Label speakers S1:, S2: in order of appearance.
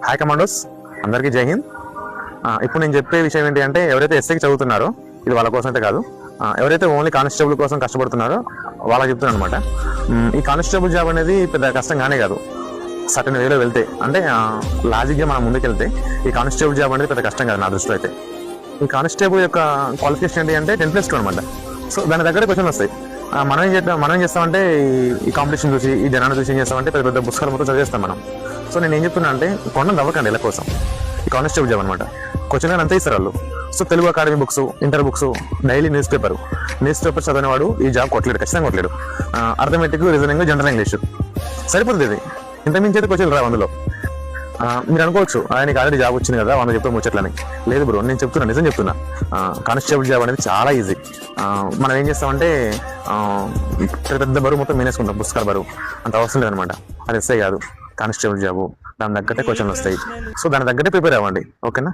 S1: Hi commandos, అందరికీ జై హింద్. ఇప్పుడు నేను చెప్పే విషయం ఏంటి అంటే, ఎవరైతే ఎస్ఐకి చదువుతున్నారో ఇది వాళ్ళ కోసం అయితే కాదు, ఎవరైతే ఓన్లీ కానిస్టేబుల్ కోసం కష్టపడుతున్నారో వాళ్ళకి చెప్తున్నాను అనమాట. ఈ కానిస్టేబుల్ జాబ్ అనేది పెద్ద కష్టంగానే కాదు. సర్టన్ వేలో వెళ్తే అంటే లాజిక్గా మనం ముందుకెళ్తే ఈ కానిస్టేబుల్ జాబ్ అనేది పెద్ద కష్టం కాదు నా దృష్టిలో అయితే. ఈ కానిస్టేబుల్ యొక్క క్వాలిఫికేషన్ ఏంటి అంటే 10+2 అనమాట. సో దాని దగ్గర క్వశ్చన్ వస్తాయి. మనం ఏం చేస్తామంటే ఈ కాంపిటీషన్ చూసి ఈ జనాన్ని చూసి ఏం చేస్తామంటే పెద్ద పెద్ద పుస్తకాలు మొత్తం చదివేస్తాం మనం. సో నేను ఏం చెప్తున్నా అంటే కొండ అవ్వకండి ఇలా కోసం. ఈ కానిస్టేబుల్ జాబ్ అనమాట క్వశ్చన్ కానీ అంతే ఇస్తారు వాళ్ళు. So Telugu academy books, inter books, daily news paper చదివిన వాడు ఈ జాబ్ కొట్టలేడు, ఖచ్చితంగా కొట్టలేడు. అర్థమెటిక్, రీజనింగ్, జనరల్ ఇంగ్లీష్ సరిపోతుంది. ఇది ఇంతకుమించి అయితే క్వశ్చన్ రావు అందులో. మీరు అనుకోవచ్చు ఆయనకి ఆల్రెడీ జాబ్ వచ్చింది కదా, 100 చెప్తే ముచ్చట్లని. లేదు బ్రో, నేను చెప్తున్నా, నిజం చెప్తున్నా. కానిస్టేబుల్ జాబ్ అనేది చాలా ఈజీ. మనం ఏం చేస్తామంటే పెద్ద బరువు మొత్తం మేనేసుకుంటాం, పుస్తకాల బరువు అంత అవసరం లేదనమాట. అది ఎస్ఐ కాదు, కానిస్టేబుల్ జాబు. దాని తగ్గట్టే క్వశ్చన్లు వస్తాయి. సో దాని తగ్గట్టే ప్రిపేర్ అవ్వండి, ఓకేనా.